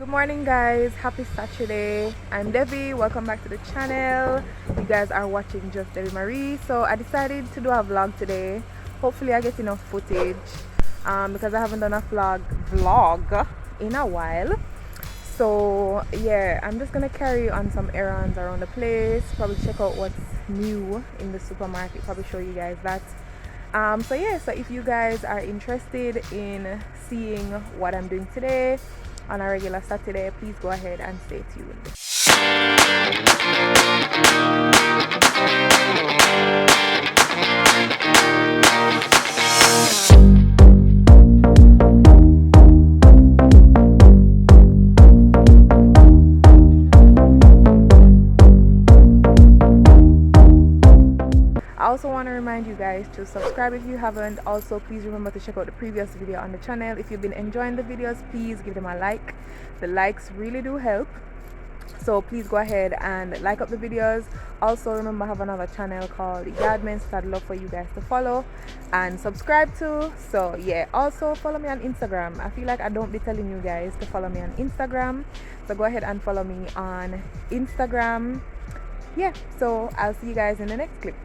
Good morning guys, happy Saturday. I'm Debbie, welcome back to the channel. You guys are watching Just Debbie Marie. So I decided to do a vlog today. Hopefully I get enough footage because I haven't done a vlog in a while. So yeah, I'm just gonna carry on some errands around the place, probably check out what's new in the supermarket, probably show you guys that. So yeah, so if you guys are interested in seeing what I'm doing today on a regular Saturday, please go ahead and stay tuned. I also want to remind you guys to subscribe if you haven't. Also, please remember to check out the previous video on the channel. If you've been enjoying the videos, please give them a like. The likes really do help, so please go ahead and like up the videos. Also remember, I have another channel called Yardments that I'd love for you guys to follow and subscribe to. So yeah, also follow me on Instagram. I feel like I don't be telling you guys to follow me on Instagram, so go ahead and follow me on Instagram. Yeah, so I'll see you guys in the next clip.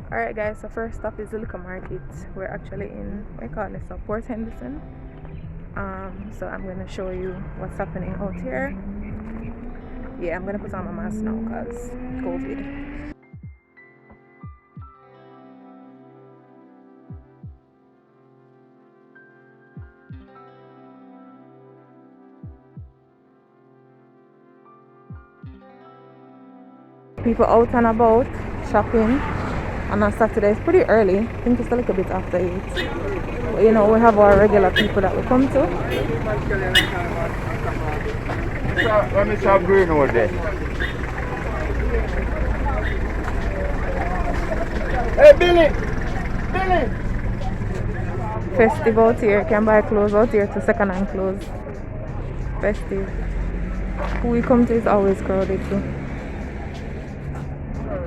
Alright guys, so first stop is the liquor market. We're actually in, what do you call this, Port Henderson. So I'm going to show you what's happening out here. Yeah, I'm going to put on my mask now because COVID. People out and about shopping. And on Saturday it's pretty early. I think it's a little bit after 8. But you know, we have our regular people that we come to. Let me stop green over there. Hey Billy! Billy! Festive out here. Can buy clothes out here to second-hand clothes. Festive. Who we come to is always crowded too.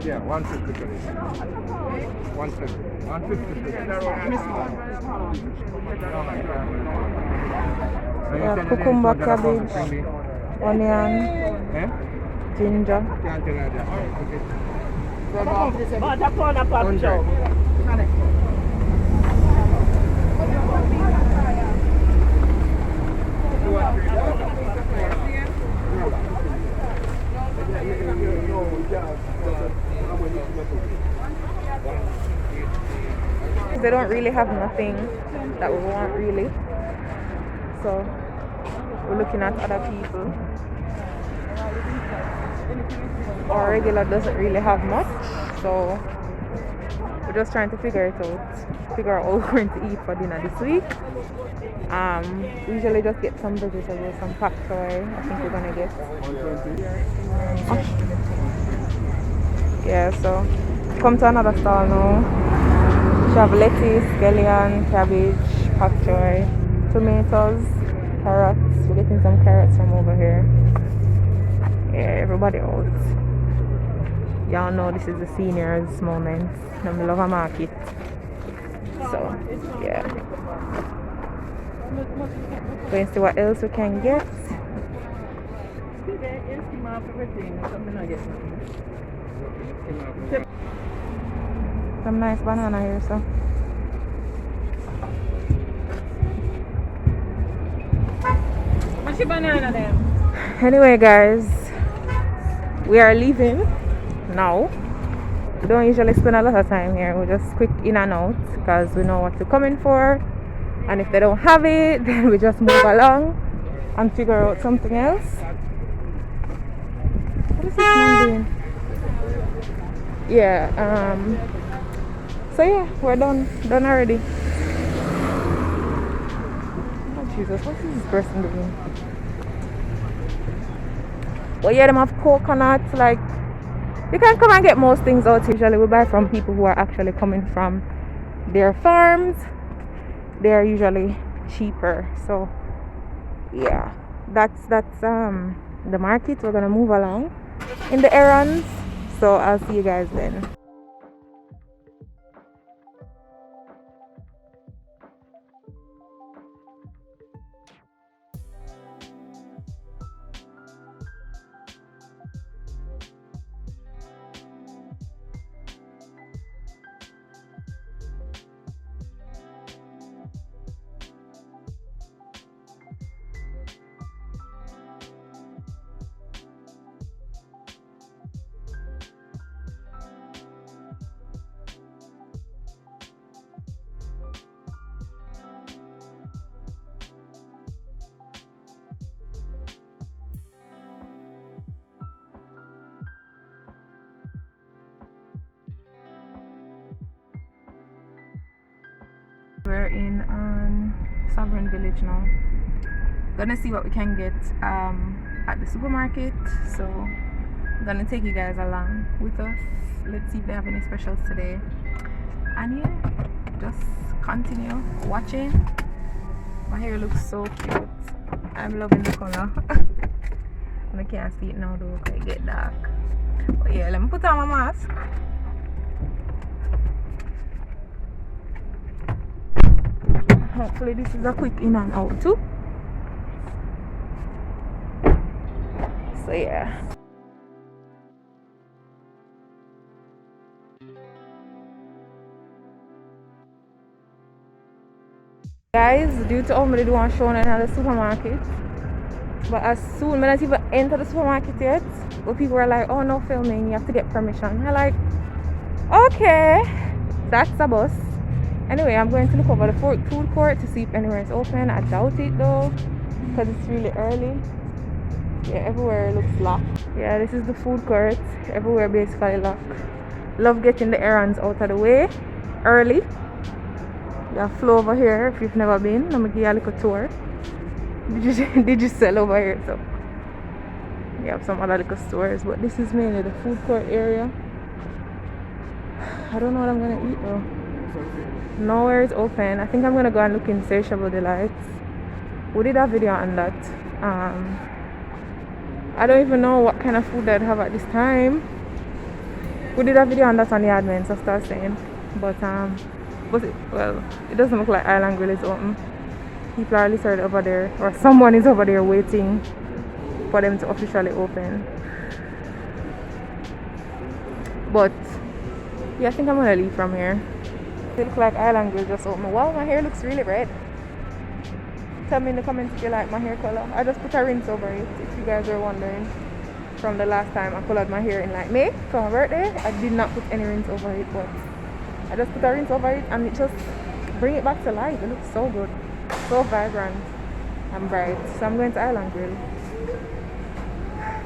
Yeah, 150. 150. 150. Yeah, cucumber, cabbage, onion, ginger. They don't really have nothing that we want really, so we're looking at other people. Our regular doesn't really have much, so we're just trying to figure it out, figure out what we're going to eat for dinner this week. We usually just get some vegetables, some pak choy. I think we're gonna get. Yeah, so come to another stall now. We have lettuce, scallion, cabbage, pak choy, tomatoes, carrots. We're getting some carrots from over here. Yeah, everybody out. Y'all know this is the seniors moment. The middle of a market. So, yeah. Going to see what else we can get. some nice banana here, so. What's your banana then? Anyway, guys, we are leaving now. We don't usually spend a lot of time here. We just quick in and out because we know what we're coming for. And if they don't have it, then we just move along and figure out something else. What is this man doing? Yeah, so yeah, we're done already. Oh Jesus, what is this person doing? Well, yeah, them have coconut, like, you can come and get most things out. Usually we buy from people who are actually coming from their farms. They are usually cheaper. So yeah, that's the market. We're gonna move along in the errands. So I'll see you guys then. We're in Sovereign Village now. Gonna see what we can get at the supermarket. So I'm gonna take you guys along with us. Let's see if they have any specials today. And yeah, just continue watching. My hair looks so cute. I'm loving the color. I can't see it now though because it get dark. But yeah, let me put on my mask. Hopefully this is a quick in and out too. So yeah. Guys, due to how many do want show in the supermarket. But as soon as I even enter the supermarket yet, but people are like, oh no filming, you have to get permission. I'm like, okay, that's a bus. Anyway, I'm going to look over the food court to see if anywhere is open. I doubt it though, because it's really early. Yeah, everywhere looks locked. Yeah, this is the food court. Everywhere basically locked. Love getting the errands out of the way early. You have flow over here if you've never been. Let me give you a little tour. Did you sell over here? So you have some other little stores, but this is mainly the food court area. I don't know what I'm gonna eat though. Nowhere is open. I think I'm gonna go and look in Insatiable Delights. We did a video on that. I don't even know what kind of food they'd have at this time. We did a video on that on the admin, so start saying. But it doesn't look like Island Grill is open. People are literally over there, or someone is over there waiting for them to officially open. But yeah, I think I'm gonna leave from here. It looks like Island Grill just opened. Wow, my hair looks really red. Tell me in the comments if you like my hair color. I just put a rinse over it, if you guys are wondering. From the last time I colored my hair in like May for my birthday, I did not put any rinse over it, but I just put a rinse over it and it just bring it back to life. It looks so good, so vibrant and bright. So I'm going to Island Grill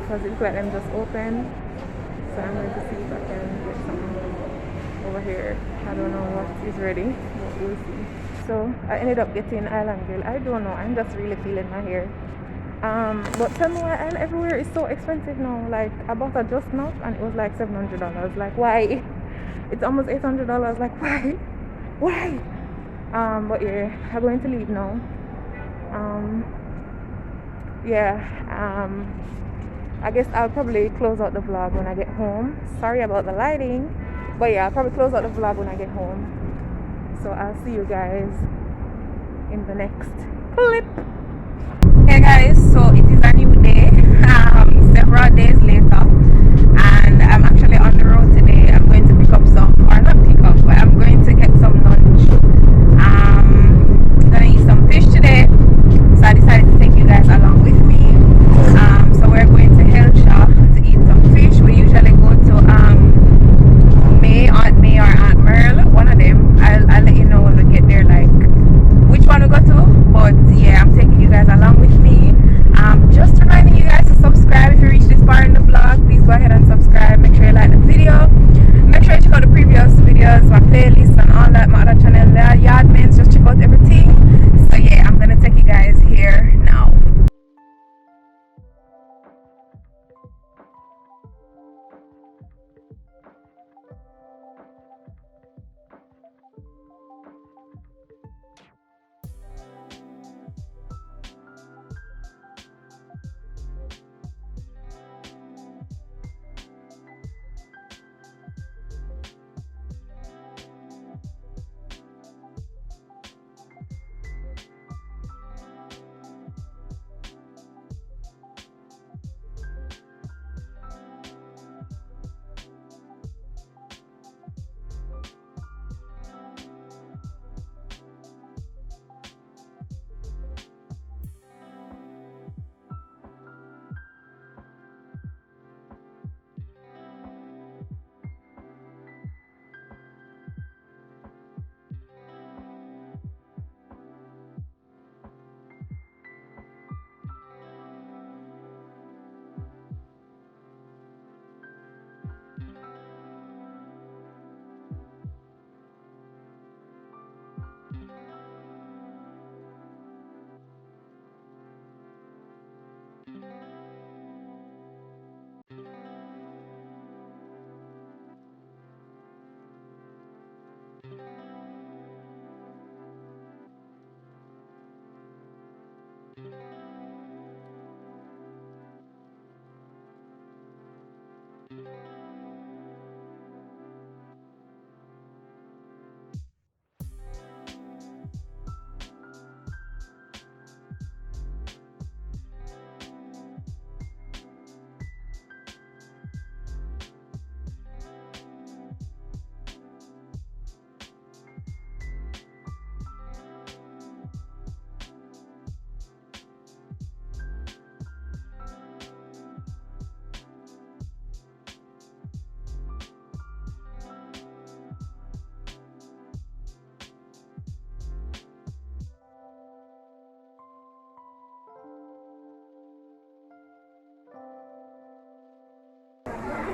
because it looks like them just open. So I'm going to see if I can get something over here. I don't know what is ready, but we'll see. So I ended up getting Island Grill. I don't know, I'm just really feeling my hair. But tell me why everywhere is so expensive now. Like I bought a just now and it was like $700. Like why? It's almost $800. Like why? Why? But yeah, I'm going to leave now. I guess I'll probably close out the vlog when I get home. Sorry about the lighting, but yeah, I'll probably close out the vlog when I get home. So I'll see you guys in the next clip. Hey guys, so it is a new day, several days later, and I'm actually on the road today. I'm going to pick up some, or not pick up, but all that, my other channel, the yard mains, just check out everything. So yeah, I'm gonna take you guys here now.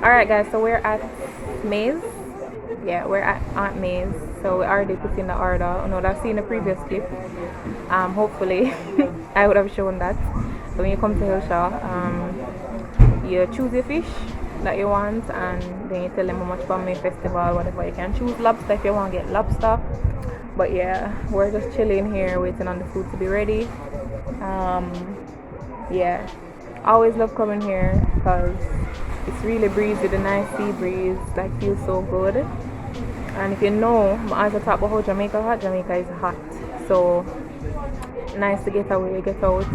Alright guys, so we're at Maze. Yeah, we're at Aunt Maze. So we already put in the order. You know, I've seen the previous clip. Hopefully I would have shown that. So when you come to Hellshire, you choose your fish that you want, and then you tell them how much Bammy Festival, whatever. You can choose lobster if you want to get lobster. But yeah, we're just chilling here waiting on the food to be ready. Yeah, I always love coming here because it's really breezy, the nice sea breeze, like feels so good. And if you know, as I talk about how Jamaica hot, Jamaica is hot. So nice to get away, get out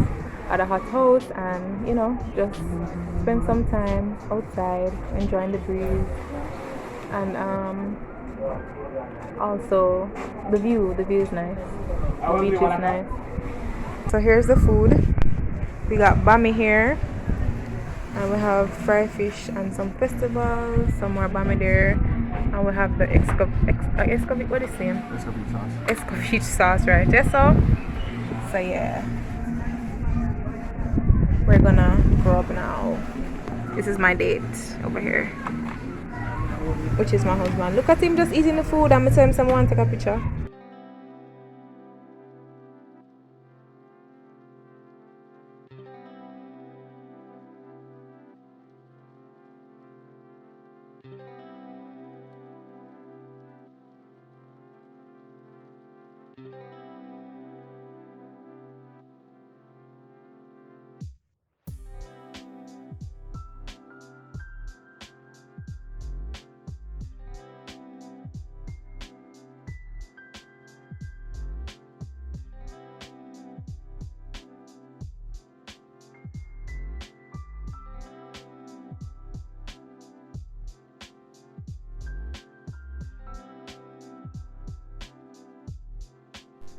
at a hot house and, you know, just spend some time outside enjoying the breeze. And also the view is nice. The beach is nice. So here's the food. We got bami here, and we have fried fish and some vegetables, some more bami there, and we have the escovitch, what is it? Escovitch sauce. Escovitch sauce, right? Yes, so yeah, we're gonna grow up now. This is my date over here, which is my husband. Look at him just eating the food. I'm gonna tell him someone take a picture.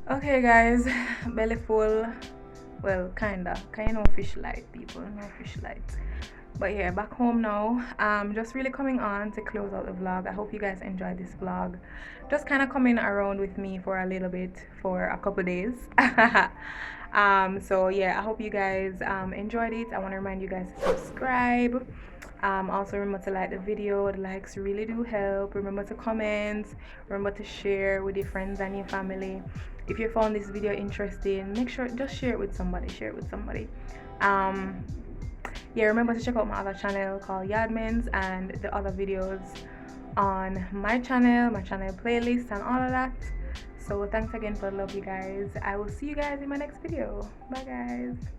Okay guys, belly full. Well, kinda fish light, people, no fish light. But yeah, back home now. Just really coming on to close out the vlog. I hope you guys enjoyed this vlog. Just kind of coming around with me for a little bit, for a couple days. So yeah, I hope you guys enjoyed it. I want to remind you guys to subscribe. Also remember to like the video. The likes really do help. Remember to comment. Remember to share with your friends and your family. If you found this video interesting, make sure just share it with somebody. Share it with somebody. Yeah, remember to check out my other channel called Yardmans and the other videos on my channel playlist and all of that. So thanks again for the love, you guys. I will see you guys in my next video. Bye guys.